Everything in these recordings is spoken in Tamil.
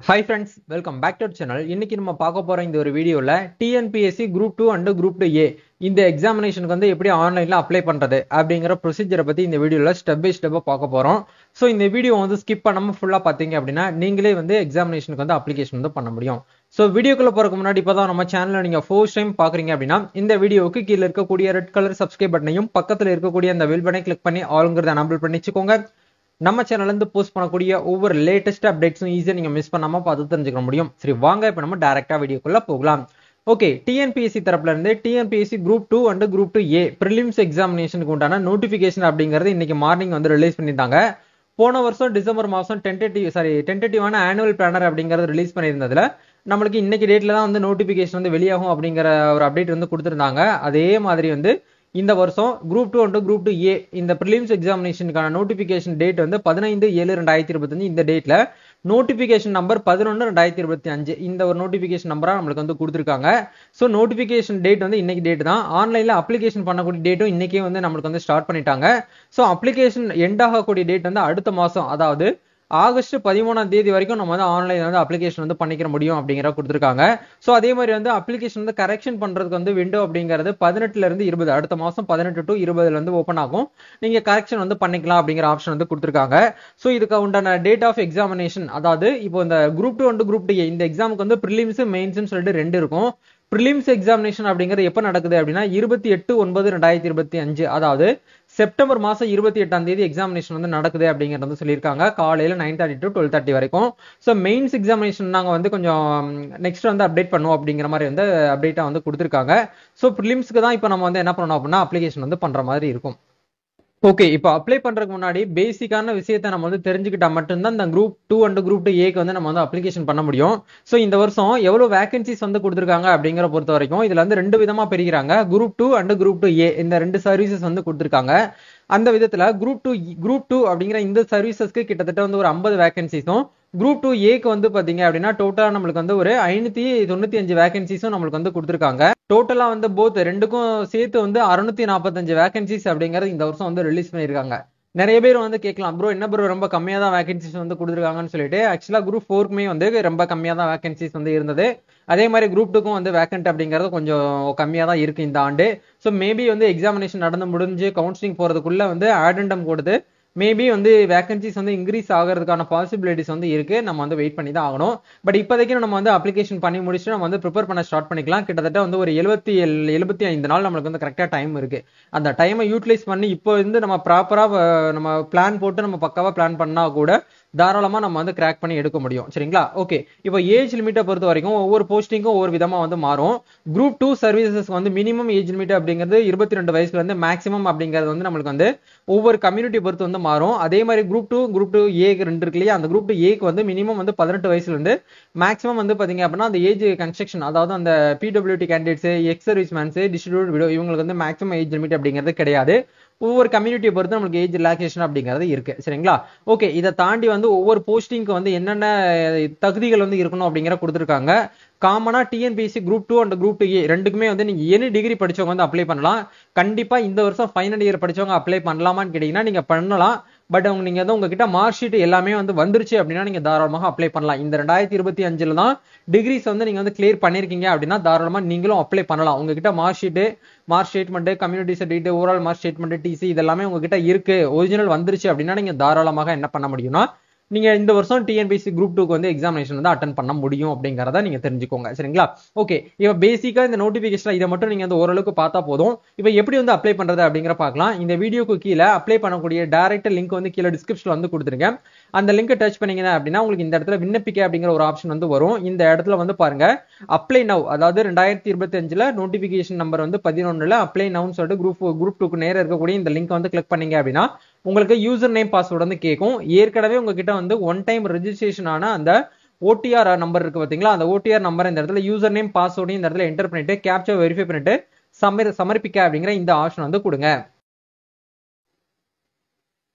Hi friends, welcome back to our channel. இன்னைக்கு நம்ம பார்க்க போற இந்த ஒரு வீடியோல TNPSC Group 2 and Group 2A இந்த எக்ஸாமினேஷனுக்கு வந்து எப்படி ஆன்லைன்ல அப்ளை பண்றது அப்படிங்கற ப்ரொசீஜரை பத்தி இந்த வீடியோல ஸ்டெப் பை ஸ்டெப்பா பார்க்க போறோம். சோ இந்த வீடியோ வந்து ஸ்கிப் பண்ணாம ஃபுல்லா பாத்தீங்க அப்படின்னா நீங்களே வந்து எக்ஸாமினேஷனுக்கு வந்து அப்ளிகேஷன் வந்து பண்ண முடியும். சோ வீடியோக்குள்ள போறதுக்கு முன்னாடி இப்பதான் நம்ம சேனலை நீங்க ஃபர்ஸ்ட் டைம் பாக்குறீங்க அப்படின்னா இந்த வீடியோவுக்கு கீழ இருக்கக்கூடிய ரெட் கலர் சப்ஸ்கிரைப் பட்டனையும் பக்கத்துல இருக்கக்கூடிய அந்த பெல் பட்டனை கிளிக் பண்ணி ஆல்ங்கிறத எனேபிள் பண்ணி வச்சுக்கோங்க. நம்ம சேனல்ல இருந்து போஸ்ட் பண்ணக்கூடிய ஒவ்வொரு லேட்டஸ்ட் அப்டேட்ஸும் ஈஸியா நீங்க மிஸ் பண்ணாம பார்த்து தெரிஞ்சுக்க முடியும். சரி வாங்க இப்போ நம்ம டைரக்டா வீடியோக்குள்ள போகலாம். ஓகே, டிஎன்பிஎஸ்சி தரப்புல இருந்து TNPSC group 2 and group 2A prelims எக்ஸாமினேஷனுக்கு உண்டான நோட்டிபிகேஷன் அப்படிங்கிறது இன்னைக்கு மார்னிங் வந்து ரிலீஸ் பண்ணிட்டாங்க. போன வருஷம் டிசம்பர் மாசம் டென்டேட்டிவான ஆனுவல் பிளானர் அப்படிங்கறது ரிலீஸ் பண்ணியிருந்ததுல நம்மளுக்கு இன்னைக்கு டேட்ல தான் வந்து நோட்டிபிகேஷன் வந்து வெளியாகும் அப்படிங்கிற ஒரு அப்டேட் வந்து கொடுத்திருந்தாங்க. அதே மாதிரி வந்து இந்த வருஷம் குரூப் 2 அண்ட் குரூப் 2A இந்த பிரிலிம்ஸ் எக்ஸாமினேஷனுக்கான நோட்டிபிகேஷன் டேட் வந்து 15/7/2025 இந்த டேட்ல நோட்டிபிகேஷன் நம்பர் 11/2025 இந்த ஒரு நோட்டிபிகேஷன் நம்பரா நம்மளுக்கு வந்து கொடுத்துருக்காங்க. ஸோ நோட்டிபிகேஷன் டேட் வந்து இன்னைக்கு டேட் தான். ஆன்லைன்ல அப்ளிகேஷன் பண்ணக்கூடிய டேட்டும் இன்னைக்கே வந்து நம்மளுக்கு வந்து ஸ்டார்ட் பண்ணிட்டாங்க. ஸோ அப்ளிகேஷன் எண்ட் ஆகக்கூடிய டேட் வந்து அடுத்த மாசம், அதாவது ஆகஸ்ட் 13ஆம் தேதி வரைக்கும் நம்ம வந்து ஆன்லைன்ல வந்து அப்ளிகேஷன் வந்து பண்ணிக்க முடியும் அப்படிங்கிற கொடுத்துருக்காங்க. ஸோ அதே மாதிரி வந்து அப்ளிகேஷன் வந்து கரெக்ஷன் பண்றதுக்கு வந்து விண்டோ அப்படிங்கிறது 18ல இருந்து 20 அடுத்த மாசம் 18 to 20 வந்து ஓப்பன் ஆகும். நீங்க கரெக்ஷன் வந்து பண்ணிக்கலாம் அப்படிங்கிற ஆப்ஷன் வந்து கொடுத்துருக்காங்க. ஸோ இதுக்கு உண்டான டேட் ஆஃப் எக்ஸாமினேஷன், அதாவது இப்போ இந்த குரூப் 2 அண்ட் குரூப் 2A இந்த எக்ஸாமுக்கு வந்து ப்ரிலிம்ஸ் மெயின்ஸ்னு சொல்லிட்டு ரெண்டு இருக்கும். ப்ரிலிம்ஸ் எக்ஸாமினேஷன் அப்படிங்கிறது எப்ப நடக்குது அப்படின்னா 28/9/2025, அதாவது செப்டம்பர் மாசம் 28ஆம் தேதி எக்ஸாமினேஷன் வந்து நடக்குது அப்படிங்கிறது வந்து சொல்லியிருக்காங்க. காலையில 9:30 to 12:30 வரைக்கும். ஸோ மெயின்ஸ் எக்ஸாமினேஷன் நாங்க வந்து கொஞ்சம் நெக்ஸ்ட் வந்து அப்டேட் பண்ணுவோம் அப்படிங்கிற மாதிரி வந்து அப்டேட்டா வந்து கொடுத்துருக்காங்க. ஸோ ப்ரிலிம்ஸ்க்கு தான் இப்போ நம்ம வந்து என்ன பண்ணணும் அப்படின்னா அப்ளிகேஷன் வந்து பண்ற மாதிரி இருக்கும். ஓகே, இப்போ அப்ளை பண்றதுக்கு முன்னாடி பேசிக்கான விஷயத்தை நம்ம வந்து தெரிஞ்சுக்கிட்டா மட்டும்தான் இந்த குரூப் 2 அண்ட் குரூப் 2A வந்து நம்ம வந்து அப்ளிகேஷன் பண்ண முடியும். ஸோ இந்த வருஷம் எவ்வளவு வேகன்சிஸ் வந்து கொடுத்துருக்காங்க அப்படிங்கிற பொறுத்த வரைக்கும் இதுல வந்து ரெண்டு விதமா பிரிக்கிறாங்க. குரூப் 2 அண்ட் குரூப் 2A இந்த ரெண்டு சர்வீசஸ் வந்து கொடுத்துருக்காங்க. அந்த விதத்துல குரூப் 2 அப்படிங்கிற இந்த சர்வீசஸ்க்கு கிட்டத்தட்ட வந்து ஒரு 50 வேகன்சிஸும், குரூப் 2Aக்கு வந்து பாத்தீங்க அப்படின்னா டோட்டலா நம்மளுக்கு வந்து ஒரு 595 வேகன்சிஸும் நம்மளுக்கு வந்து கொடுத்துருக்காங்க. டோட்டலா வந்து போத் ரெண்டுக்கும் சேர்த்து வந்து 645 வேகன்சிஸ் அப்படிங்கறது இந்த வருஷம் வந்து ரிலீஸ் பண்ணிருக்காங்க. நிறைய பேர் வந்து கேட்கலாம், ப்ரோ என்ன ப்ரோ ரொம்ப கம்மியா தான் வேகன்சிஸ் வந்து கொடுத்துருக்காங்கன்னு சொல்லிட்டு. ஆக்சுவலா குரூப் 4க்குமே வந்து ரொம்ப கம்மியா தான் வேகன்சிஸ் வந்து இருந்தது. அதே மாதிரி குரூப் 2க்கும் வந்து வேகன்ட் அப்படிங்கிறது கொஞ்சம் கம்மியா தான் இருக்கு இந்த ஆண்டு. ஸோ மேபி வந்து எக்ஸாமினேஷன் நடந்து முடிஞ்சு கவுன்சிலிங் போறதுக்குள்ள வந்து ஆடண்டம் கொடுத்து மேபி வந்து வேகன்சிஸ் வந்து இன்க்ரீஸ் ஆகிறதுக்கான பாசிபிலிட்டிஸ் வந்து இருக்கு. நம்ம வந்து வெயிட் பண்ணி தான் ஆகணும். பட் இப்போதைக்கு நம்ம வந்து அப்ளிகேஷன் பண்ணி முடிச்சுட்டு நம்ம வந்து ப்ரிப்பேர் பண்ண ஸ்டார்ட் பண்ணிக்கலாம். கிட்டத்தட்ட வந்து ஒரு 75 நாள் நம்மளுக்கு வந்து கரெக்டா டைம் இருக்கு. அந்த டைமை யூட்டிலைஸ் பண்ணி இப்போ வந்து நம்ம ப்ராப்பரா நம்ம பிளான் போட்டு நம்ம பக்காவா பிளான் பண்ணா கூட தாராளமா நம்ம வந்து கிராக் பண்ணி எடுக்க முடியும். சரிங்களா? ஓகே, இப்போ ஏஜ் லிமிட்டை பொறுத்த வரைக்கும் ஒவ்வொரு போஸ்டிங்கும் ஒவ்வொரு விதமா வந்து மாறும். குரூப் 2 சர்வீசஸ் வந்து மினிமம் ஏஜ் லிமிட் அப்படிங்கிறது 22 வயசுல இருந்து மேக்ஸிமம் அப்படிங்கிறது வந்து நம்மளுக்கு வந்து ஒவ்வொரு கம்யூனிட்டி பொறுத்து வந்து மாறும். அதே மாதிரி குரூப் 2A ரெண்டு இருக்கு இல்லையா, அந்த குரூப் 2Aக்கு வந்து மினிமம் வந்து 18 வயசுல இருந்து மேக்ஸிமம் வந்து பாத்தீங்க அப்படின்னா அந்த ஏஜ் கன்ஸ்ட்ரக்ஷன், அதாவது அந்த PWD candidates, ex service mans, destitute widow இவங்களுக்கு வந்து மேக்ஸிமம் ஏஜ் லிமிட் அப்படிங்கிறது கிடையாது. ஒவ்வொரு கம்யூனிட்டியை பொறுத்து நம்மளுக்கு ஏஜ் ரிலாக்ஸேஷன் அப்படிங்கிறது இருக்கு. சரிங்களா? ஓகே, இதை தாண்டி வந்து ஒவ்வொரு போஸ்டிங்க்கு வந்து என்னென்ன தகுதிகள் வந்து இருக்கணும் அப்படிங்கிற கொடுத்துருக்காங்க. காமனா TNPSC group 2 and group 2A ரெண்டுக்குமே வந்து நீங்க எனி டிகிரி படிச்சவங்க வந்து அப்ளை பண்ணலாம். கண்டிப்பா இந்த வருஷம் ஃபைனல் இயர் படிச்சவங்க அப்ளை பண்ணலாமான்னு கேட்டீங்கன்னா நீங்க பண்ணலாம். பட் நீங்க வந்து உங்ககிட்ட மார்க் ஷீட் எல்லாமே வந்து வந்துருச்சு அப்படின்னா நீங்க தாராளமாக அப்ளை பண்ணலாம். இந்த 2025 தான் டிகிரிஸ் வந்து நீங்க வந்து கிளியர் பண்ணிருக்கீங்க அப்படின்னா தாராளமா நீங்களும் அப்ளை பண்ணலாம். உங்ககிட்ட mark sheet, mark statement, community certificate, overall mark statement, TC இதெல்லாமே உங்ககிட்ட இருக்கு, ஒரிஜினல் வந்துருச்சு அப்படின்னா நீங்க தாராளமாக என்ன பண்ண முடியும்னா நீங்க இந்த வருஷம் டிஎன்பிஎஸ்சி குரூப் 2க்கு வந்து எக்ஸாமினேஷன் வந்து அட்டன் பண்ண முடியும் அப்படிங்கறத நீங்க தெரிஞ்சுக்கோங்க. சரிங்களா? ஓகே, இப்போ பேசிக்கா இந்த நோட்டிபிகேஷன் இதை மட்டும் நீங்க வந்து ஓரளவுக்கு பார்த்தா போதும். இப்போ எப்படி வந்து அப்ளை பண்றது அப்படிங்கிற பார்க்கலாம். இந்த வீடியோக்கு கீழே அப்ளை பண்ணக்கூடிய டைரக்ட் லிங்க் வந்து கீழே டிஸ்கிரிப்ஷன்ல வந்து கொடுத்துருக்கேன். அந்த லிங்கை டச் பண்ணீங்கன்னா அப்படின்னா உங்களுக்கு இந்த இடத்துல விண்ணப்பிக்க அப்படிங்கிற ஒரு ஆப்ஷன் வந்து வரும். இந்த இடத்துல வந்து பாருங்க அப்ளை நவ், அதாவது 2025 நோட்டிபிகேஷன் நம்பர் வந்து 11 அப்ளை நவ்னு சொல்லிட்டு குரூப் 2க்கு நேரம் இருக்கக்கூடிய இந்த லிங்க் வந்து கிளிக் பண்ணீங்க அப்படின்னா உங்களுக்கு யூசர் நேம் பாஸ்வேர்டு வந்து கேட்கும். ஏற்கனவே உங்ககிட்ட வந்து ஒன் டைம் ரெஜிஸ்ட்ரேஷன் ஆன அந்த OTR நம்பர் இருக்கு பாத்தீங்களா, அந்த OTR நம்பர் இந்த இடத்துல யூசர் நேம் பாஸ்வேர்டையும் இந்த இடத்துல என்டர் பண்ணிட்டு கேப்சா வெரிஃபை பண்ணிட்டு சமர்ப்பிக்க அப்படிங்கிற இந்த ஆப்ஷன் வந்து கொடுங்க.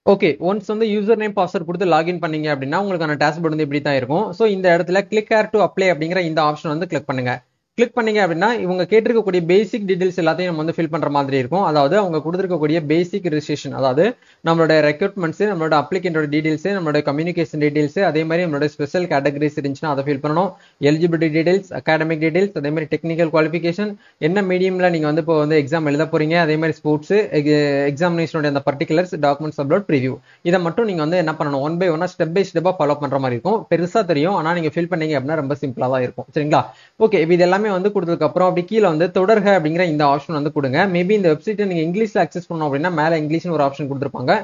ஓகே, ஒன்ஸ் வந்து யூசர் நேம் பாஸ்வேர்ட் கொடுத்து லாகின் பண்ணீங்க அப்படின்னா உங்களுக்கான டாஷ்போர்ட் வந்து இப்படி தான் இருக்கும். ஸோ இந்த இடத்துல கிளிக் ஹேர் டு அப்ளை அப்படிங்கிற இந்த ஆப்ஷன் வந்து கிளிக் பண்ணுங்க. கிளிக் பண்ணீங்க அப்படின்னா இவங்க கேட்டிருக்கக்கூடிய பேசிக் டீடைல்ஸ் எல்லாத்தையும் நம்ம வந்து ஃபில் பண்ற மாதிரி இருக்கும். அதாவது அவங்க கொடுத்திருக்கக்கூடிய பேசிக் ரிஜிஸ்ட்ரேஷன், அதாவது நம்மளோட ரெக்ரூட்மெண்ட்ஸ், நம்மளோட அப்ளிகேண்டோட டீடைல்ஸ், நம்மளோட கம்யூனிகேஷன் டீடைல்ஸ், அதே மாதிரி நம்மளோட ஸ்பெஷல் கேட்டகரிஸ் இருந்துச்சுன்னா அதை ஃபில் பண்ணணும். எலிஜிபிலிட்டி டீடைல்ஸ், அகாடமிக் டீடைல்ஸ், அதே மாதிரி டெக்னிக்கல் குவாலிஃபிகேஷன், என்ன மீடியம்ல நீங்க வந்து இப்போ வந்து எக்ஸாம் எழுத போறீங்க, அதே மாதிரி ஸ்போர்ட்ஸ் எக்ஸாமினேஷனோட அந்த பர்டிகுலர்ஸ், டாக்குமெண்ட்ஸ் அப்லோட், ப்ரிவியூ, இதை மட்டும் நீங்க வந்து என்ன பண்ணணும், ஒன் பை ஒன்னா ஸ்டெப் பை ஸ்டெப்பா ஃபாலோ பண்ற மாதிரி இருக்கும். பெருசா தெரியும், ஆனா நீங்க ஃபில் பண்ணீங்க அப்படின்னா ரொம்ப சிம்பிளா தான் இருக்கும். சரிங்களா? ஓகே, இது எல்லாமே வந்து கொடுத்ததுக்கு அப்புறம் அப்படி கீழே வந்து தொடர்க அப்படிங்கிற இந்த ஆப்ஷன் வந்து கொடுங்க. மேபி இந்த வெப்சைட்டை நீங்க இங்கிலீஷ்ல அக்சஸ் பண்ணணும் அப்படின்னா மேல இங்கிலீஷ்னு ஒரு ஆப்ஷன் கொடுத்துருப்பாங்க.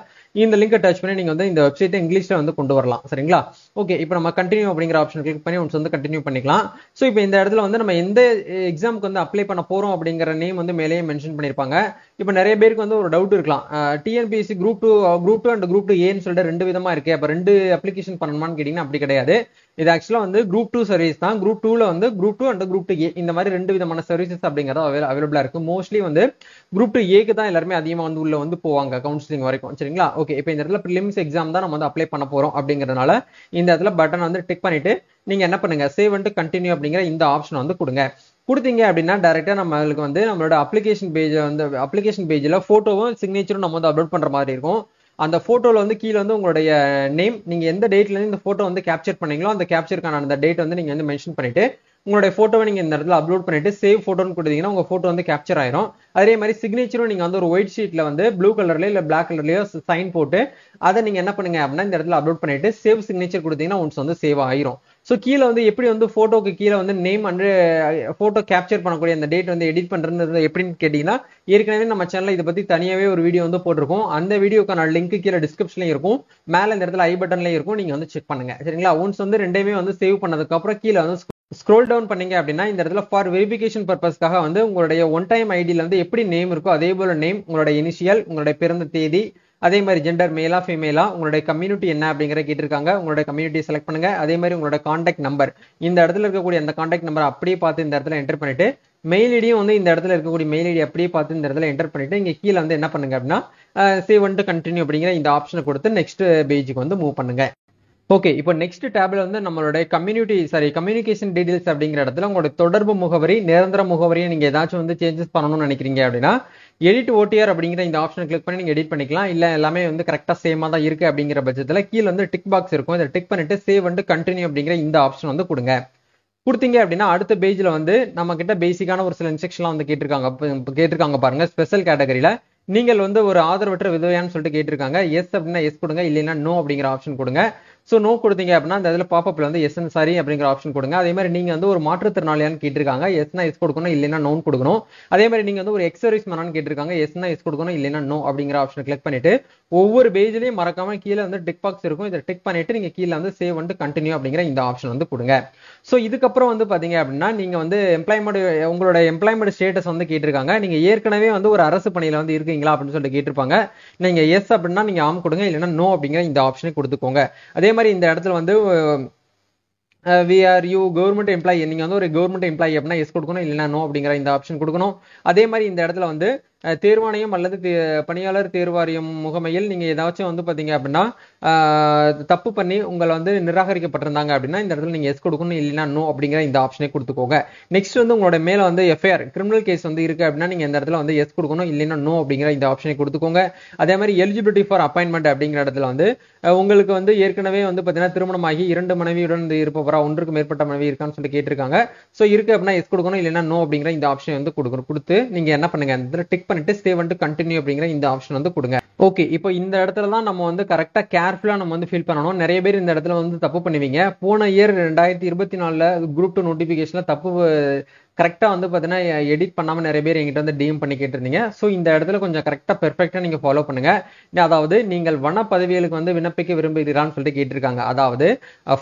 இந்த லிங்கை டச் பண்ணி நீங்க வந்து இந்த வெப்சைட்டை இங்கிலீஷ்ல வந்து கொண்டு வரலாம். சரிங்களா? ஓகே, இப்போ நம்ம கண்டினியூ அப்படிங்கிற ஆப்ஷன் கிளிக் பண்ணி ஒன்ஸ் வந்து கண்டினியூ பண்ணிக்கலாம். ஸோ இப்போ இந்த இடத்துல வந்து நம்ம எந்த எக்ஸாமுக்கு வந்து அப்ளை பண்ண போறோம் அப்படிங்கிற நேம் வந்து மேலேயே மென்ஷன் பண்ணியிருப்பாங்க. இப்போ நிறைய பேருக்கு வந்து ஒரு டவுட் இருக்கலாம், TNPSC group two and group 2 சொல்லிட்டு ரெண்டு விதமா இருக்கு, அப்ப ரெண்டு அப்ளிகேஷன் பண்ணணுமான்னு கேட்டீங்கன்னா அப்படி கிடையாது. இது ஆக்சுவலா வந்து குரூப் 2 சர்வீஸ் தான். குரூப் 2ல வந்து குரூப் 2 அண்ட் குரூப் 2A இந்த மாதிரி ரெண்டு விதமான சர்வீசஸ் அப்படிங்கிறது அவைலபிளா இருக்கு. மோஸ்ட்லி வந்து குரூப் 2Aக்கு தான் எல்லாருமே அதிகமா வந்து உள்ள வந்து போவாங்க கவுன்சிலிங் வரைக்கும். சரிங்களா? ஓகே, இப்போ இந்த இடத்துல ப்ரிலிம்ஸ் எக்ஸாம் தான் நம்ம வந்து அப்ளை பண்ண போறோம் அப்படிங்கறதுனால இந்த இடத்துல பட்டன் வந்து டிக் பண்ணிட்டு நீங்க என்ன பண்ணுங்க, சேவ் அண்ட் கண்டினியூ அப்படிங்கிற இந்த ஆப்ஷன் வந்து கொடுங்க. கொடுத்தீங்க அப்படின்னா டைரக்டா நம்மளுக்கு வந்து நம்மளோட அப்ளிகேஷன் பேஜ்ல போட்டோவும் சிக்னேச்சரும் நம்ம வந்து அப்லோட் பண்ற மாதிரி இருக்கும். அந்த போட்டோல வந்து கீழே வந்து உங்களுடைய நேம், நீங்க எந்த டேட்ல இருந்து இந்த போட்டோ வந்து கேப்சர் பண்ணீங்களோ அந்த கேப்சருக்கான அந்த டேட் வந்து நீங்க வந்து மென்ஷன் பண்ணிட்டு உங்களுடைய போட்டோவை நீங்க இந்த இடத்துல அப்லோட் பண்ணிட்டு சேவ் போட்டோன்னு கொடுத்தீங்கன்னா உங்க போட்டோ வந்து கேப்சர் ஆயிரும். அதே மாதிரி சிக்னேச்சரும் நீங்க வந்து ஒரு ஒயிட் ஷீட்ல வந்து ப்ளூ கலர்லயோ இல்ல பிளாக் கலர்லயோ சைன் போட்டு அதை நீங்க என்ன பண்ணுங்க அப்படின்னா இந்த இடத்துல அப்லோட் பண்ணிட்டு சேவ் சிக்னேச்சர் கொடுத்தீங்கன்னா ஒன்ஸ் வந்து சேவ் ஆயிரும். ஸோ கீழே வந்து எப்படி வந்து போட்டோக்கு கீழே வந்து நேம் அண்ட் போட்டோ கேப்சர் பண்ணக்கூடிய அந்த டேட் வந்து எடிட் பண்றது எப்படின்னு கேட்டீங்கன்னா ஏற்கனவே நம்ம சேனல்ல இதை பத்தி தனியாவே ஒரு வீடியோ வந்து போட்டிருக்கோம். அந்த வீடியோக்கான லிங்க் கீழே டிஸ்கிரிப்ஷன்லயும் இருக்கும், மேல இந்த இடத்துல ஐ பட்டன்லயும் இருக்கும், நீங்க வந்து செக் பண்ணுங்க. சரிங்களா? ஒன்ஸ் வந்து ரெண்டையுமே வந்து சேவ் பண்ணதுக்கு அப்புறம் கீழே வந்து ஸ்க்ரோல் டவுன் பண்ணீங்க அப்படின்னா இந்த இடத்துல ஃபார் வெரிஃபிகேஷன் பர்பஸ்க்காக வந்து உங்களுடைய ஒன் டைம் ஐடியில வந்து எப்படி நேம் இருக்கோ அதே போல நேம், உங்களுடைய இனிஷியல், உங்களுடைய பிறந்த தேதி, அதே மாதிரி ஜெண்டர் மேலா ஃபீமேலா, உங்களுடைய கம்யூனிட்டி என்ன அப்படிங்கிற கேட்டிருக்காங்க, உங்களுடைய கம்யூனிட்டி செலக்ட் பண்ணுங்க. அதே மாதிரி உங்களோட கான்டாக்ட் நம்பர், இந்த இடத்துல இருக்கக்கூடிய அந்த கான்டாக்ட் நம்பர் அப்படியே பார்த்து இந்த இடத்துல என்டர் பண்ணிட்டு மெயில் ஐடியும் வந்து இந்த இடத்துல இருக்கக்கூடிய மெயில் ஐடி அப்படியே பார்த்து இந்த இடத்துல என்டர் பண்ணிட்டு இங்க கீழே வந்து என்ன பண்ணுங்க அப்படின்னா சேவ் அண்ட் கண்டினியூ அப்படிங்கிற இந்த ஆப்ஷனை கொடுத்து நெக்ஸ்ட் பேஜுக்கு வந்து மூவ் பண்ணுங்க. ஓகே, இப்போ நெக்ஸ்ட் டேப்ல வந்து நம்மளுடைய கம்யூனிகேஷன் டீடைல்ஸ் அப்படிங்கிற இடத்துல உங்களோட தொடர்பு முகவரி, நிரந்தர முகவரியை நீங்க ஏதாச்சும் வந்து சேஞ்சஸ் பண்ணணும்னு நினைக்கிறீங்க அப்படின்னா எடிட் ஓடிஆர் அப்படிங்கிற இந்த ஆப்ஷனை கிளிக் பண்ணி நீங்க எடிட் பண்ணிக்கலாம். இல்ல எல்லாமே வந்து கரெக்டா சேமா தான் இருக்கு அப்படிங்கிற பட்சத்துல கீழே வந்து டிக் பாக்ஸ் இருக்கும், இதை டிக் பண்ணிட்டு சேவ் அண்ட் கண்டினியூ அப்படிங்கிற இந்த ஆப்ஷன் வந்து கொடுங்க. கொடுத்தீங்க அப்படின்னா அடுத்த பேஜ்ல வந்து நம்ம கிட்ட பேசிக்கான ஒரு சில இன்ஸ்ட்ரக்ஷன்லாம் வந்து கேட்டிருக்காங்க பாருங்க. ஸ்பெஷல் கேட்டகரியில நீங்கள் வந்து ஒரு ஆதரவற்ற விதவையான்னு சொல்லிட்டு கேட்டிருக்காங்க. எஸ் அப்படின்னா எஸ் கொடுங்க, இல்லைன்னா நோ அப்படிங்கிற ஆப்ஷன் கொடுங்க. ஸோ நோ கொடுத்தீங்க அப்படின்னா அந்த இதில் பாப்பப்ல வந்து எஸ் சாரி அப்படிங்கிற ஆப்ஷன் கொடுங்க. அதே மாதிரி நீங்க வந்து ஒரு மாற்றுத்திறனாளியான்னு கேட்டிருக்காங்க, எஸ்னா எஸ் கொடுக்கணும், இல்லைன்னா நோன் கொடுக்கணும். அதே மாதிரி நீங்க வந்து ஒரு எக்ஸர்வீஸ் மேனான்னு கேட்டிருக்காங்க, எஸ்னா எஸ் கொடுக்கணும், இல்லைன்னா நோ அப்படிங்கிற ஆப்ஷன் கிளிக் பண்ணிட்டு ஒவ்வொரு பேஜ்லயும் மறக்காம கீழே வந்து டிக் பாக்ஸ் இருக்கும், இதை டிக் பண்ணிட்டு நீங்க கீழே வந்து சேவ் வந்து கண்டினியூ அப்படிங்கிற இந்த ஆப்ஷன் வந்து கொடுங்க. ஸோ இதுக்கப்புறம் வந்து பாத்தீங்க அப்படின்னா நீங்க வந்து உங்களோட எம்ப்ளாய்மெண்ட் ஸ்டேட்டஸ் வந்து கேட்டிருக்காங்க. நீங்க ஏற்கனவே வந்து ஒரு அரசு பணியில வந்து இருக்கீங்களா அப்படின்னு சொல்லிட்டு கேட்டிருப்பாங்க. நீங்க எஸ் அப்படின்னா நீங்க ஆம் கொடுங்க, இல்லைன்னா நோ அப்படிங்கிற இந்த ஆப்ஷனை கொடுத்துக்கோங்க. அதே மாதிரி இந்த இடத்துல வந்து கவர்மெண்ட் எம்ப்ளாயி, நீங்க வந்து ஒரு கவர்மெண்ட் எம்ப்ளாயி அப்படின்னா எஸ் கொடுக்கணும், இல்லைன்னா நோ அப்படிங்கிற இந்த ஆப்ஷன் கொடுக்கணும். அதே மாதிரி இந்த இடத்துல வந்து தேர்வாணையம் அல்லது பணியாளர் தேர்வாரியம் முகமையில் நீங்க ஏதாச்சும் வந்து பாத்தீங்க அப்படின்னா தப்பு பண்ணி உங்களை வந்து நிராகரிக்கப்பட்டிருந்தாங்க அப்படின்னா இந்த இடத்துல நீங்க எஸ் கொடுக்கணும், இல்லைன்னா நோ அப்படிங்கிற இந்த ஆப்ஷனை கொடுத்துக்கோங்க. நெக்ஸ்ட் வந்து உங்களோட மேல வந்து எஃப்ஐஆர் கிரிமினல் கேஸ் வந்து இருக்கு அப்படின்னா நீங்க இந்த இடத்துல வந்து எஸ் கொடுக்கணும், இல்லைன்னா நோ அப்படிங்கிற இந்த ஆப்ஷனை கொடுத்துக்கோங்க. அதே மாதிரி எலிஜிபிலிட்டி ஃபார் அப்பாயின்மெண்ட் அப்படிங்கிற இடத்துல வந்து உங்களுக்கு வந்து ஏற்கனவே வந்து பாத்தீங்கன்னா திருமணமாகி 2 மனைவியுடன் இருப்பவரா, ஒன்றுக்கு மேற்பட்ட மனைவி இருக்கான்னு சொல்லி கேட்டிருக்காங்க. சோ இருக்கு அப்படின்னா எஸ் கொடுக்கணும், இல்லைன்னா நோ அப்படிங்கிற இந்த ஆப்ஷனை வந்து கொடுத்து நீங்க என்ன பண்ணுங்க, இந்த டிக் பண்ணிட்டு சேவ் அண்ட் கண்டினியூ அப்படிங்கிற இந்த ஆப்ஷன் வந்து கொடுங்க. ஓகே, இப்போ இந்த இடத்துல தான் நம்ம வந்து கரெக்டா கேர்ஃபுல்லா நம்ம வந்து ஃபில் பண்ணணும். நிறைய பேர் இந்த இடத்துல வந்து தப்பு பண்ணுவீங்க. போன இயர் 2024 குரூப் 2 நோட்டிபிகேஷன்ல தப்பு கரெக்டா வந்து பாத்தீங்கன்னா எடிட் பண்ணாம நிறைய பேர் எங்கிட்ட வந்து டிஎம் பண்ணி கேட்டிருந்தீங்க. ஸோ இந்த இடத்துல கொஞ்சம் கரெக்டா பெர்ஃபெக்டா நீங்க ஃபாலோ பண்ணுங்க. அதாவது நீங்கள் வன பதவிகளுக்கு வந்து விண்ணப்பிக்க விரும்புகிறான்னு சொல்லிட்டு கேட்டிருக்காங்க. அதாவது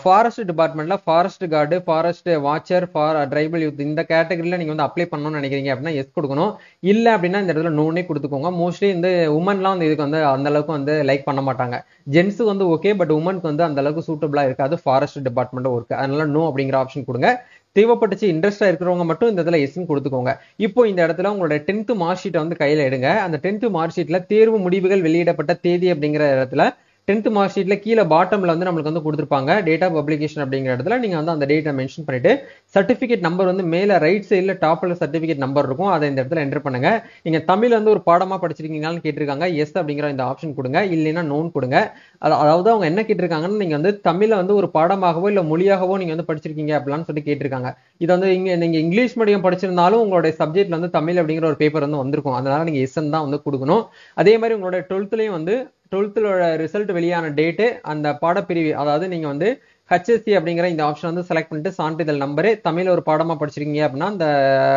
ஃபாரஸ்ட் டிபார்ட்மெண்ட்ல forest card, forest watcher, tribal youth இந்த கேட்டகரியில நீங்க வந்து அப்ளை பண்ணணும்னு நினைக்கிறீங்க அப்படின்னா எஸ் கொடுக்கணும். இல்ல அப்படின்னா இந்த இடத்துல நோனே கொடுத்துக்கோங்க. மோஸ்ட்லி இந்த உமன்லாம் வந்து இதுக்கு வந்து அந்த அளவுக்கு வந்து லைக் பண்ண மாட்டாங்க. ஜென்ஸ் வந்து ஓகே, பட் உமனுக்கு வந்து அந்த அளவுக்கு சூட்டபிளா இருக்காது ஃபாரஸ்ட் டிபார்ட்மெண்ட் ஒர்க். அதனால நோ அப்படிங்கிற ஆப்ஷன் கொடுங்க. தேவைப்பட்டுச்சு இன்ட்ரெஸ்டா இருக்கிறவங்க மட்டும் இந்த இடத்துல எஸ்ன்னு கொடுத்துக்கோங்க. இப்போ இந்த இடத்துல உங்களோட 10th மார்க் ஷீட்டை வந்து கையில எடுங்க. அந்த 10th மார்க் ஷீட்ல தேர்வு முடிவுகள் வெளியிடப்பட்ட தேதி அப்படிங்கிற இடத்துல 10th மார்க் ஷீட்ல கீழே பாட்டம்ல வந்து நம்மளுக்கு வந்து கொடுத்துருப்பாங்க டேட் ஆஃப் பப்ளிகேஷன் அப்படிங்கிற இடத்துல நீங்க வந்து அந்த டேட்டை மென்ஷன் பண்ணிட்டு சர்டிபிகேட் நம்பர் வந்து மேல ரைட் சைடுல டாப்ல சர்டிபிகேட் நம்பர் இருக்கும், அதை இந்த இடத்துல என்டர் பண்ணுங்க. நீங்க தமிழ் வந்து ஒரு பாடமா படிச்சிருக்கீங்களான்னு கேட்டிருக்காங்க, எஸ் அப்படிங்கிற இந்த ஆப்ஷன் கொடுங்க, இல்லைன்னா நோன் கொடுங்க. அதாவது அவங்க என்ன கேட்டிருக்காங்கன்னு நீங்க வந்து தமிழ வந்து ஒரு பாடமாகவோ இல்ல மொழியாகவோ நீங்க வந்து படிச்சிருக்கீங்க அப்படின்னு சொல்லி கேட்டிருக்காங்க. இது வந்து நீங்க இங்கிலீஷ் மீடியம் படிச்சிருந்தாலும் உங்களுடைய சப்ஜெக்ட்ல வந்து தமிழ் அப்படிங்கிற ஒரு பேப்பர் வந்து வந்திருக்கும், அதனால நீங்க எஸ் தான் வந்து கொடுக்கணும். அதே மாதிரி உங்களோட 12th வந்து 12th ரிசல்ட் வெளியான டேட்டு, அந்த பாடப்பிரிவு, அதாவது நீங்க வந்து HSC அப்படிங்கிற இந்த ஆப்ஷன் வந்து செலக்ட் பண்ணிட்டு சான்றிதழ் நம்பரு, தமிழ் ஒரு பாடமா படிச்சிருக்கீங்க அப்படின்னா அந்த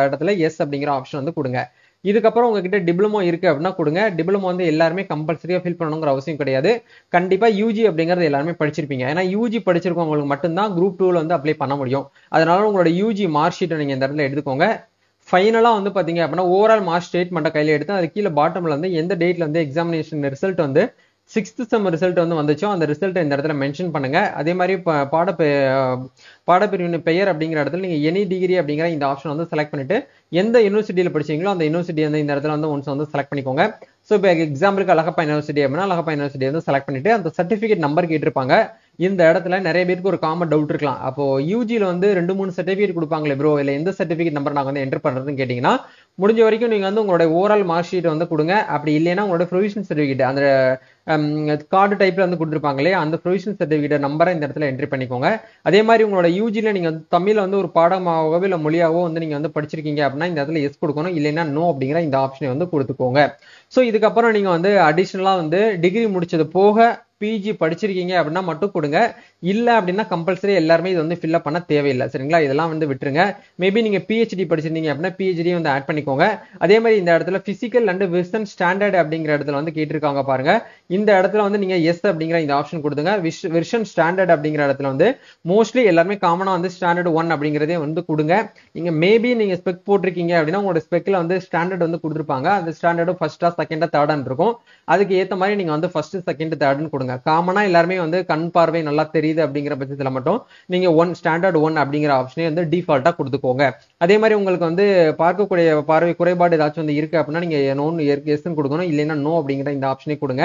இடத்துல எஸ் அப்படிங்கிற ஆப்ஷன் வந்து கொடுங்க. இதுக்கப்புறம் உங்ககிட்ட டிப்ளமோ இருக்கு அப்படின்னா கொடுங்க. டிப்ளமோ வந்து எல்லாருமே கம்பல்சரியா ஃபில் பண்ணணுங்கிற அவசியம் கிடையாது. கண்டிப்பா யூஜி அப்படிங்கிறது எல்லாருமே படிச்சிருப்பீங்க. ஏன்னா யூஜி படிச்சிருக்கவங்களுக்கு மட்டும்தான் குரூப் 2ல வந்து அப்ளை பண்ண முடியும். அதனால உங்களோட யூஜி மார்க் ஷீட்டை நீங்க இந்த இடத்துல எடுத்துக்கோங்க. ஃபைனலா வந்து பாத்தீங்க அப்படின்னா ஓவரால் மார்க் ஸ்டேட்மெண்ட்டை கையில எடுத்து அது கீழே பாட்டம்ல வந்து எந்த டேட்ல வந்து எக்ஸாமினேஷன் ரிசல்ட் வந்து 6th செம் ரிசல்ட் வந்து வந்துச்சோ அந்த ரிசல்ட் இந்த இடத்துல மென்ஷன் பண்ணுங்க. அதே மாதிரி பாடப்பிரிவின் பெயர் அப்படிங்கிற இடத்துல நீங்க எனி டிகிரி அப்படிங்கிற இந்த ஆப்ஷன் வந்து செலக்ட் பண்ணிட்டு எந்த யூனிவர்சிட்டியில படிச்சீங்களோ அந்த யூனிவர்சிட்டி வந்து இந்த இடத்துல வந்து ஒன்ஸ் வந்து செலக்ட் பண்ணிக்கோங்க. ஸோ இப்போ எக்ஸாம்பிளுக்கு அழகப்பா யூனிவர்சிட்டி அப்படின்னா அழகப்பா யூனிவர்சிட்டி வந்து செலக்ட் பண்ணிட்டு அந்த சர்டிஃபிகேட் நம்பர் கேட்டிருப்பாங்க. இந்த இடத்துல நிறைய பேருக்கு ஒரு காமன் டவுட் இருக்கலாம், அப்போ யூஜில வந்து 2-3 சர்டிஃபிகேட் கொடுப்பாங்களே ப்ரோ, இல்லை எந்த சர்டிஃபிகேட் நம்பர் நாங்கள் வந்து என்டர் பண்றதுன்னு கேட்டீங்கன்னா முடிஞ்ச வரைக்கும் நீங்க வந்து உங்களோட ஓவரால் மார்க் ஷீட் வந்து கொடுங்க. அப்படி இல்லைன்னா உங்களோட ப்ரொவிஷன் சர்டிஃபிகேட் அந்த கார்டு டைப்ல வந்து கொடுத்துருப்பாங்களே அந்த ப்ரொவிஷன் சர்டிஃபிகேட் நம்பரை இந்த இடத்துல என்ட்ரி பண்ணிக்கோங்க. அதே மாதிரி உங்களோட யூஜில நீங்க தமிழ்ல வந்து ஒரு பாடமாகவோ இல்லை மொழியாவோ வந்து நீங்க வந்து படிச்சிருக்கீங்க அப்படின்னா இந்த இடத்துல எஸ் கொடுக்கணும், இல்லைன்னா நோ அப்படிங்கிற இந்த ஆப்ஷனை வந்து கொடுத்துக்கோங்க. ஸோ இதுக்கப்புறம் நீங்க வந்து அடிஷனலா வந்து டிகிரி முடிச்சது போக பிஜி படிச்சிருக்கீங்க அப்படின்னா மட்டும் கொடுங்க. இல்ல அப்படின்னா கம்பல்சரி எல்லாருமே இது வந்து ஃபில்அப் பண்ண தேவையில்லை, சரிங்களா? இதெல்லாம் வந்து விட்டுருங்க. மேபி நீங்க பிஹெச்டி படிச்சிருந்தீங்க அப்படின்னா பிஹெச்டி வந்து ஆட் பண்ணிக்கோங்க. அதே மாதிரி இந்த இடத்துல பிசிக்கல் அண்ட் விர்சன் ஸ்டாண்டர்ட் அப்படிங்கிற இடத்துல வந்து கேட்டிருக்காங்க பாருங்க. இந்த இடத்துல வந்து நீங்க எஸ் அப்படிங்கிற இந்த ஆப்ஷன் கொடுத்துங்க. விர்சன் ஸ்டாண்டர்ட் அப்படிங்கிற இடத்துல வந்து மோஸ்ட்லி எல்லாருமே காமனா வந்து ஸ்டாண்டர்ட் 1 அப்படிங்கிறதே வந்து கொடுங்க. நீங்க மேபி நீங்க ஸ்பெக் போட்டிருக்கீங்க அப்படின்னா உங்களோட ஸ்பெக்ல வந்து ஸ்டாண்டர்ட் வந்து கொடுத்துருப்பாங்க. அந்த ஸ்டாண்டர்டும் ஃபர்ஸ்டா செகண்டா தேர்டான்னு இருக்கும். அதுக்கு ஏத்த மாதிரி நீங்க வந்து ஃபர்ஸ்ட் செகண்ட் தேர்ட்னு கொடுங்க. காமனா எல்லாருமே வந்து கண் பார்வை நல்லா தெரியுது அப்படிங்கிற பட்சத்துல மட்டும் நீங்க ஸ்டாண்டர்ட் 1 அப்படிங்கிற ஆப்ஷனே வந்து டிஃபால்ட்டா கொடுத்துக்கோங்க. அதே மாதிரி உங்களுக்கு வந்து பார்க்கக்கூடிய பார்வை குறைபாடு ஏதாச்சும் வந்து இருக்கு அப்படின்னா நீங்க நோன் எஸ்ன்னு கொடுக்கணும், இல்லைன்னா நோ அப்படிங்கிற இந்த ஆப்ஷனே கொடுங்க.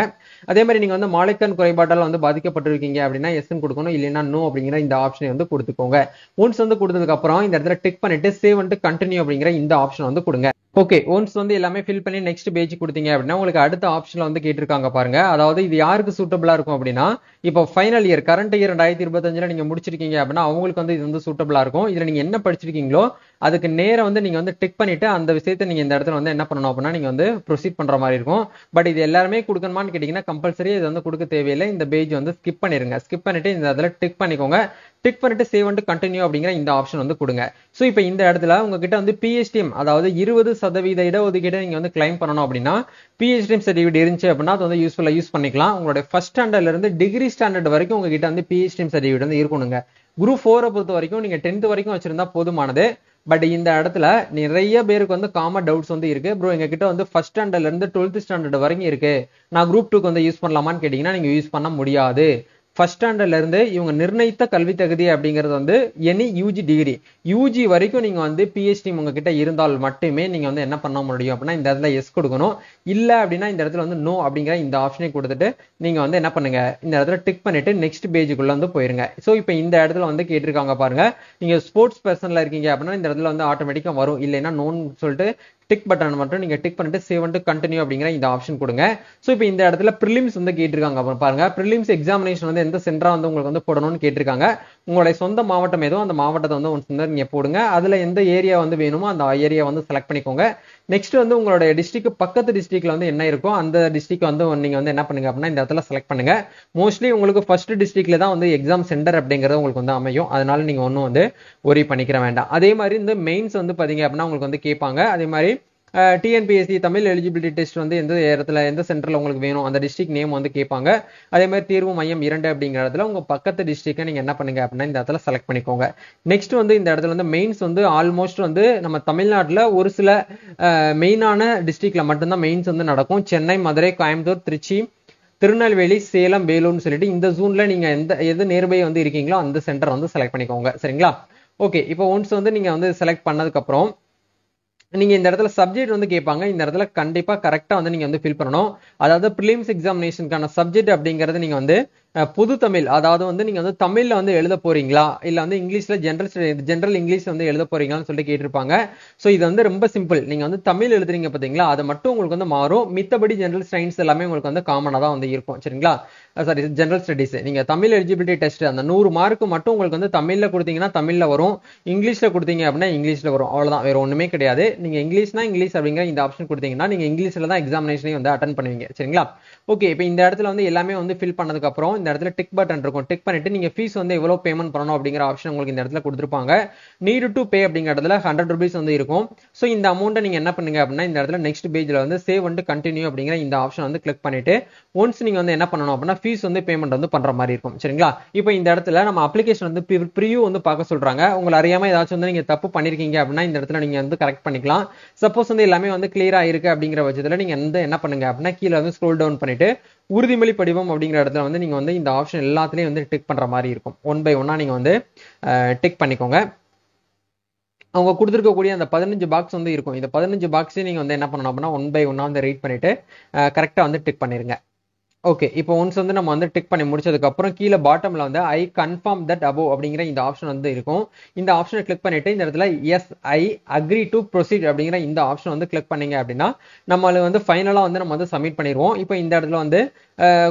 அதே மாதிரி நீங்க வந்து மாலைக்கண் குறைபாட்டால் வந்து பாதிக்கப்பட்டிருக்கீங்க அப்படின்னா எஸ்ன்னு கொடுக்கணும், இல்லைன்னா நோ அப்படிங்கிற இந்த ஆப்ஷனை வந்து கொடுத்துக்கோங்க. ஒன்ஸ் வந்து கொடுத்ததுக்கு அப்புறம் இந்த இடத்துல டிக் பண்ணிட்டு சேவ் வந்து கண்டினியூ அப்படிங்கிற இந்த ஆப்ஷன் வந்து கொடுங்க. ஓகே, ஒன்ஸ் வந்து எல்லாமே ஃபில் பண்ணி நெக்ஸ்ட் பேஜ் கொடுத்தீங்க அப்படின்னா உங்களுக்கு அடுத்த ஆப்ஷன்ல வந்து கேட்டிருக்காங்க பாருங்க. அதாவது இது யாருக்கு சூட்டபிளா இருக்கும் அப்படின்னா இப்போ ஃபைனல் இயர் கரண்ட் இயர் 2025 நீங்க முடிச்சிருக்கீங்க அப்படின்னா அவங்களுக்கு வந்து இது வந்து சூட்டபிளா இருக்கும். இதுல நீங்க என்ன படிச்சிருக்கீங்களோ அதுக்கு நேரம் வந்து நீங்க வந்து டிக் பண்ணிட்டு அந்த விஷயத்தை நீங்க இந்த இடத்துல வந்து என்ன பண்ணணும் அப்படின்னா நீங்க வந்து ப்ரொசீட் பண்ற மாதிரி இருக்கும். பட் இது எல்லாருமே கொடுக்கணுமான்னு கேட்டீங்கன்னா கம்பல்சரி இது வந்து கொடுக்க தேவையில்லை. இந்த பேஜ் வந்து ஸ்கிப் பண்ணிருங்க. ஸ்கிப் பண்ணிட்டு இந்த இடத்துல டிக் பண்ணிக்கோங்க. டிக் பண்ணிட்டு சேவ் வந்து கண்டினியூ அப்படிங்கிற இந்த ஆப்ஷன் வந்து கொடுங்க. ஸோ இப்போ இந்த இடத்துல உங்ககிட்ட வந்து பிஹெச்டிஎம் அதாவது 20% இடஒதுக்கீடு நீங்க வந்து கிளைம் பண்ணணும் அப்படின்னா பிஹெச்டிஎம் சர்டிஃபிகேட் இருந்துச்சு அப்படின்னா அது வந்து யூஸ் பண்ணிக்கலாம். உங்களுடைய ஃபர்ஸ்ட் ஸ்டாண்டர்ட்ல இருந்து டிகிரி ஸ்டாண்டர்ட் வரைக்கும் உங்ககிட்ட வந்து பிஹெச்டிஎம் சர்டிஃபிகேட் வந்து இருக்கணுங்க. குரூப் 4 பொறுத்த வரைக்கும் நீங்க 10th வரைக்கும் வச்சிருந்தா போதுமானது. பட் இந்த இடத்துல நிறைய பேருக்கு வந்து காமன் டவுட்ஸ் வந்து இருக்கு. ப்ரோ எங்க கிட்ட வந்து ஃபர்ஸ்ட் ஸ்டாண்டர்ட்ல இருந்து 12th ஸ்டாண்டர்ட் வரைக்கும் இருக்கு, நான் குரூப் 2க்கு வந்து யூஸ் பண்ணலாமான்னு கேட்டீங்கன்னா நீங்க யூஸ் பண்ண முடியாது. ஃபர்ஸ்ட் ஸ்டாண்டர்ட்ல இருந்து இவங்க நிர்ணயித்த கல்வி தகுதி அப்படிங்கிறது வந்து எனி யூஜி டிகிரி யூஜி வரைக்கும் நீங்க வந்து பிஹெச்டி உங்ககிட்ட இருந்தால் மட்டுமே நீங்க வந்து என்ன பண்ண முடியும் அப்படின்னா இந்த இடத்துல எஸ் கொடுக்கணும். இல்ல அப்படின்னா இந்த இடத்துல வந்து நோ அப்படிங்கிற இந்த ஆப்ஷனை கொடுத்துட்டு நீங்க வந்து என்ன பண்ணுங்க, இந்த இடத்துல டிக் பண்ணிட்டு நெக்ஸ்ட் பேஜுக்குள்ள வந்து போயிருங்க. ஸோ இப்போ இந்த இடத்துல வந்து கேட்டிருக்காங்க பாருங்க, நீங்க ஸ்போர்ட்ஸ் பர்சன்ல இருக்கீங்க அப்படின்னா இந்த இடத்துல வந்து ஆட்டோமேட்டிக்கா வரும், இல்லைன்னா நோன்னு சொல்லிட்டு டிக் பட்டன் மட்டும் நீங்க டிக் பண்ணிட்டு சேவ் வந்து கண்டினியூ அப்படிங்கிற இந்த ஆப்ஷன் கொடுங்க. ஸோ இப்போ இந்த இடத்துல ப்ரிலிம்ஸ் வந்து கேட்டிருக்காங்க பாருங்க. ப்ரிலிம்ஸ் எக்ஸாமினேஷன் வந்து எந்த சென்டரா வந்து உங்களுக்கு வந்து போடணும்னு கேட்டிருக்காங்க. உங்களுடைய சொந்த மாவட்டம் ஏதோ அந்த மாவட்டத்தை வந்து ஒன்று நீங்க போடுங்க. அதுல எந்த ஏரியா வந்து வேணுமோ அந்த ஏரியா வந்து செலக்ட் பண்ணிக்கோங்க. நெக்ஸ்ட் வந்து உங்களுடைய டிஸ்ட்ரிக்ட் பக்கத்து டிஸ்ட்ரிக்ட்ல வந்து என்ன இருக்கோ அந்த டிஸ்ட்ரிக்ட் வந்து நீங்க வந்து என்ன பண்ணுங்க அப்படின்னா இந்த இடத்துல செலக்ட் பண்ணுங்க. மோஸ்ட்லி உங்களுக்கு ஃபர்ஸ்ட் டிஸ்ட்ரிக்ட்ல தான் வந்து எக்ஸாம் சென்டர் அப்படிங்கிறது உங்களுக்கு வந்து அமையும். அதனால நீங்க ஒன்றும் வந்து ஒரி பண்ணிக்கிற வேண்டாம். அதே மாதிரி இந்த மெயின்ஸ் வந்து பாத்தீங்க அப்படின்னா உங்களுக்கு வந்து கேட்பாங்க. அதே மாதிரி டிஎன்பிஎஸ்சி தமிழ் எலிஜிபிலிட்டி டெஸ்ட் வந்து எந்த இடத்துல எந்த சென்டர்ல உங்களுக்கு வேணும் அந்த டிஸ்ட்ரிக்ட் நேம் வந்து கேட்பாங்க. அதே மாதிரி தேர்வு மையம் 2 அப்படிங்கிற இடத்துல உங்க பக்கத்து டிஸ்ட்ரிக்டை நீங்க என்ன பண்ணுங்க அப்படின்னா இந்த இடத்துல செலக்ட் பண்ணிக்கோங்க. நெக்ஸ்ட் வந்து இந்த இடத்துல வந்து மெயின்ஸ் வந்து ஆல்மோஸ்ட் வந்து நம்ம தமிழ்நாட்டில் ஒரு சில மெயினான டிஸ்ட்ரிக்ட்ல மட்டும்தான் மெயின்ஸ் வந்து நடக்கும். சென்னை, மதுரை, கோயம்புத்தூர், திருச்சி, திருநெல்வேலி, சேலம், வேலூர்னு சொல்லிட்டு இந்த ஜூன்ல நீங்க எது நியர்பை வந்து இருக்கீங்களோ அந்த சென்டர் வந்து செலக்ட் பண்ணிக்கோங்க. சரிங்களா? ஓகே, இப்போ ஒன்ஸ் வந்து நீங்க வந்து செலக்ட் பண்ணதுக்கு அப்புறம் நீங்க இந்த இடத்துல சப்ஜெக்ட் வந்து கேட்பாங்க. இந்த இடத்துல கண்டிப்பா கரெக்டா வந்து நீங்க வந்து ஃபில் பண்ணணும். அதாவது பிலிம்ஸ் எக்ஸாமினேஷனுக்கான சப்ஜெக்ட் அப்படிங்கறது நீங்க வந்து பொது தமிழ், அதாவது வந்து நீங்க வந்து தமிழ்ல வந்து எழுத போறீங்களா இல்ல வந்து இங்கிலீஷ்ல ஜெனரல் இங்கிலீஷ் வந்து எழுத போறீங்களான்னு சொல்லிட்டு கேட்டிருப்பாங்க. சோ இது வந்து ரொம்ப சிம்பிள். நீங்க வந்து தமிழ் எழுதுறீங்க பாத்தீங்களா, அது மட்டும் உங்களுக்கு வந்து மாறும். மித்தபடி ஜெனரல் சயின்ஸ் எல்லாமே உங்களுக்கு வந்து காமனா தான் வந்து இருக்கும். சரிங்களா? Sorry, general studies. நீங்க தமிழ் எலிஜிபிலிட்டி டெஸ்ட் அந்த 100 மார்க் மட்டும் உங்களுக்கு வந்து தமிழ்ல கொடுத்தீங்கன்னா தமிழ்ல வரும், இங்கிலீஷ்ல கொடுத்தீங்க அப்படின்னா இங்கிலீஷ்ல வரும். அவ்வளவுதான், வேற ஒண்ணுமே கிடையாது. நீங்க இங்கிலீஷ்னா இங்கிலீஷ் அப்படிங்கிற இந்த ஆப்ஷன் கொடுத்தீங்கன்னா நீங்க இங்கிலீஷ்ல தான் எக்ஸாமினேஷனையும் வந்து அட்டன் பண்ணுவீங்க. சரிங்களா? ஓகே, இப்போ இந்த இடத்துல வந்து எல்லாமே வந்து ஃபில் பண்ணதுக்கு அப்புறம் இந்த இடத்துல டிக் பட்டன் இருக்கும். டிக் பண்ணிட்டு நீங்க ஃபீஸ் வந்து எவ்வளவு பேமெண்ட் பண்ணணும் அப்படிங்கிற ஆப்ஷன் உங்களுக்கு இந்த இடத்துல கொடுத்துருப்பாங்க. நீட் டு பே அப்படிங்கிற இடத்துல 100 rupees வந்து இருக்கும். ஸோ இந்த அமௌண்ட்டை நீங்க என்ன பண்ணுங்க அப்படின்னா இந்த இடத்துல நெக்ஸ்ட் பேஜ்ல வந்து சேவ் வந்து கண்டினியூ அப்படிங்கிற இந்த ஆப்ஷன் வந்து கிளிக் பண்ணிட்டு ஒன்ஸ் நீங்க வந்து என்ன பண்ணணும் அப்படின்னா ஃபீஸ் வந்து பேமெண்ட் வந்து பண்ற மாதிரி இருக்கும். சரிங்களா? இப்போ இந்த இடத்துல நம்ம அப்ளிகேஷன் வந்து ப்ரிவியூ வந்து பார்க்க சொல்றாங்க. உங்களை அறியாம ஏதாச்சும் வந்து நீங்க தப்பு பண்ணிருக்கீங்க அப்படின்னா இந்த இடத்துல நீங்க வந்து கரெக்ட் பண்ணிக்கலாம். சப்போஸ் வந்து எல்லாமே வந்து கிளியரா இருக்கு அப்படிங்கிற பட்சத்துல நீங்க வந்து என்ன பண்ணுங்க அப்படின்னா கீழே வந்து ஸ்க்ரோல் டவுன் பண்ணிட்டு உறுதிமொழி படிவம் அப்படிங்கிற இடத்துல வந்து நீங்க வந்து இந்த ஆப்ஷன் எல்லாத்துலயும் வந்து டிக் பண்ற மாதிரி இருக்கும். ஒன் பை ஒன்னா நீங்க வந்து டிக் பண்ணிக்கோங்க. அவங்க கொடுத்துருக்கக்கூடிய அந்த 15 பாக்ஸ் வந்து இருக்கும். இந்த 15 பாக்ஸையும் நீங்க வந்து என்ன பண்ணணும் அப்படின்னா ஒன் பை ஒன்னா வந்து ரீட் பண்ணிட்டு கரெக்டா வந்து டிக் பண்ணிருங்க. ஓகே, இப்போ ஒன்ஸ் வந்து நம்ம வந்து டிக் பண்ணி முடிச்சதுக்கு அப்புறம் கீழே பாட்டம்ல வந்து ஐ கன்ஃபார்ம் தட் அபோவ் அப்படிங்கிற இந்த ஆப்ஷன் வந்து இருக்கும். இந்த ஆப்ஷனை கிளிக் பண்ணிட்டு இந்த இடத்துல yes I agree to proceed அப்படிங்கிற இந்த ஆப்ஷன் வந்து கிளிக் பண்ணீங்க அப்படின்னா நம்மள வந்து ஃபைனலா வந்து நம்ம வந்து சப்மிட் பண்ணிடுவோம். இப்போ இந்த இடத்துல வந்து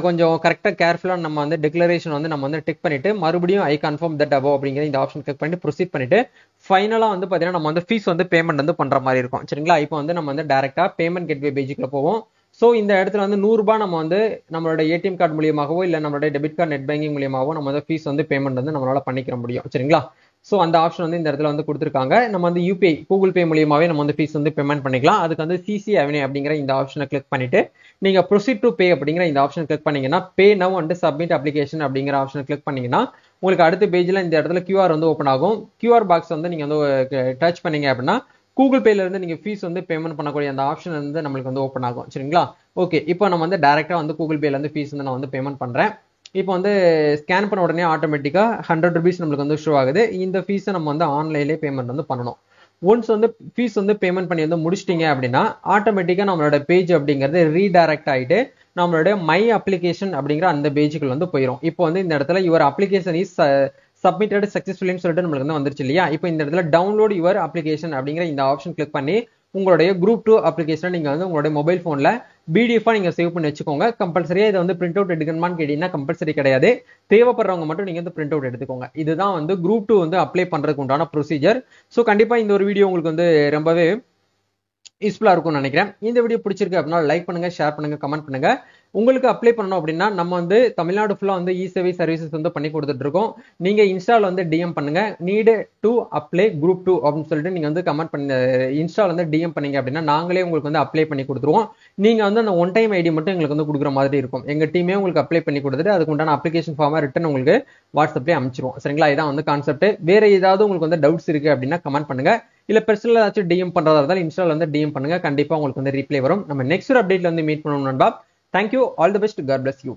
கொஞ்சம் கரெக்டா கேர்ஃபுல்லா நம்ம வந்து டிக்ளரேஷன் வந்து நம்ம வந்து டிக் பண்ணிட்டு மறுபடியும் ஐ கன்ஃபார்ம் தட் அபோவ் அப்படிங்கிற இந்த ஆப்ஷன் கிளிக் பண்ணிட்டு ப்ரொசீட் பண்ணிட்டு ஃபைனலா வந்து பாத்தீங்கன்னா நம்ம வந்து ஃபீஸ் வந்து பேமெண்ட் வந்து பண்ற மாதிரி இருக்கும். சரிங்களா? இப்போ வந்து நம்ம வந்து டைரக்டா பேமெண்ட் கேட்வே பேஜுக்குள்ள போவோம். ஸோ இந்த இடத்துல வந்து 100 ரூபாய் நம்ம வந்து நம்மளோட ஏடிஎம் கார்டு மூலியமாகவோ இல்லை நம்மளோட டெபிட் கார்டு நெட் பேங்கிங் மூலியமாகவோ நம்ம வந்து ஃபீஸ் வந்து பேமெண்ட் வந்து நம்மளால பண்ணிக்கிற முடியும். சரிங்களா? ஸோ அந்த ஆப்ஷன் வந்து இந்த இடத்துல வந்து கொடுத்துருக்காங்க. நம்ம வந்து யூபிஐ கூகுள் பே மூலியமாவே நம்ம வந்து ஃபீஸ் வந்து பேமெண்ட் பண்ணிக்கலாம். அதுக்கு வந்து சிசி அவென்யூ அப்படிங்கிற இந்த ஆப்ஷனை கிளிக் பண்ணிட்டு நீங்க ப்ரொசீட் டு பே அப்படிங்கிற இந்த ஆப்ஷன் கிளிக் பண்ணீங்கன்னா பே நவ் அண்ட் சப்மிட் அப்ளிகேஷன் அப்படிங்கிற ஆப்ஷன் கிளிக் பண்ணீங்கன்னா உங்களுக்கு அடுத்த பேஜ்ல இந்த இடத்துல கியூஆர் வந்து ஓப்பன் ஆகும். கியூஆர் பாக்ஸ் வந்து நீங்க வந்து டச் பண்ணீங்க அப்படின்னா கூகுள் பேல இருந்து நீங்க ஃபீஸ் வந்து பேமெண்ட் பண்ணக்கூடிய அந்த ஆப்ஷன் வந்து நம்மளுக்கு வந்து ஓப்பன் ஆகும். சரிங்களா? ஓகே, இப்போ நம்ம வந்து டைரக்டா வந்து கூகுள் பேல இருந்து ஃபீஸ் வந்து நான் வந்து பேமெண்ட் பண்றேன். இப்போ வந்து ஸ்கேன் பண்ண உடனே ஆட்டோமேட்டிக்கா 100 rupees நம்மளுக்கு வந்து ஷோ ஆகுது. இந்த ஃபீஸை நம்ம வந்து ஆன்லைன்லேயே பேமெண்ட் வந்து பண்ணணும். ஒன்ஸ் வந்து ஃபீஸ் வந்து பேமெண்ட் பண்ணி வந்து முடிச்சிட்டீங்க அப்படின்னா ஆட்டோமேட்டிக்கா நம்மளோட பேஜ் அப்படிங்கிறது ரீடைரக்ட் ஆயிட்டு நம்மளுடைய மை அப்ளிகேஷன் அப்படிங்கிற அந்த பேஜுக்குள்ள வந்து போயிடும். இப்போ வந்து இந்த இடத்துல யுவர் அப்ளிகேஷன் இஸ் சப்மிட்டட் சக்சஸ்ஃபுல்லின்னு சொல்லிட்டு நம்மளுக்கு வந்து வந்துருச்சு இல்லையா? இப்போ இந்த இடத்துல டவுன்லோட் யுவர் அப்ளிகேஷன் அப்படிங்கிற இந்த ஆப்ஷன் கிளிக் பண்ணி உங்களுடைய குரூப் 2 அப்ளிகேஷனை நீங்க வந்து உங்களுடைய மொபைல் போன்ல பிடிஎஃபா நீங்க சேவ் பண்ணி வச்சுக்கோங்க. கம்பல்சரியா இதை வந்து பிரிண்ட் அவுட் எடுக்கணுமான்னு கேட்டீங்கன்னா கம்பல்சரி கிடையாது. தேவைப்படுறவங்க மட்டும் நீங்க வந்து பிரிண்ட் அவுட் எடுத்துக்கோங்க. இதுதான் வந்து குரூப் 2 வந்து அப்ளை பண்றதுக்கு உண்டான ப்ரொசீஜர். ஸோ கண்டிப்பா இந்த ஒரு வீடியோ உங்களுக்கு வந்து ரொம்பவே யூஸ்ஃபுல்லா இருக்கும்னு நினைக்கிறேன். இந்த வீடியோ பிடிச்சிருக்கு அப்படின்னா லைக் பண்ணுங்க, ஷேர் பண்ணுங்க, கமெண்ட் பண்ணுங்க. உங்களுக்கு அப்ளை பண்ணணும் அப்படின்னா நம்ம வந்து தமிழ்நாடு ஃபுல்லா வந்து இ சேவை சர்வீசஸ் வந்து பண்ணி கொடுத்துட்டு இருக்கோம். நீங்க இன்ஸ்டால வந்து டிஎம் பண்ணுங்க, நீட் டு அப்ளை குரூப் 2 அப்படின்னு சொல்லிட்டு நீங்க வந்து கமெண்ட் பண்ணி இன்ஸ்டால வந்து டிஎம் பண்ணீங்க அப்படின்னா நாங்களே உங்களுக்கு வந்து அப்ளை பண்ணி கொடுத்துருவோம். நீங்க வந்து அந்த ஒன் டைம் ஐடி மட்டும் எங்களுக்கு வந்து கொடுக்குற மாதிரி இருக்கும். எங்க டீமே உங்களுக்கு அப்ளை பண்ணி கொடுத்துட்டு அதுக்கு உண்டான அப்ளிகேஷன் ஃபார்மா ரிட்டன் உங்களுக்கு வாட்ஸ்அப்லேயே அனுப்பிச்சிருவோம். சரிங்களா? இதான் வந்து கான்செப்ட். வேற ஏதாவது உங்களுக்கு வந்து டவுட்ஸ் இருக்கு அப்படின்னா கமெண்ட் பண்ணுங்க. இல்ல பர்சனல் ஏதாச்சும் டிஎம் பண்றதா இருந்தாலும் இன்ஸ்டால வந்து டிஎம் பண்ணுங்க. கண்டிப்பா உங்களுக்கு வந்து ரிப்ளை வரும். நம்ம நெக்ஸ்ட் ஒரு அப்டேட்ல வந்து மீட் பண்ணுவோம் நண்பா. Thank you. All the best. God bless you.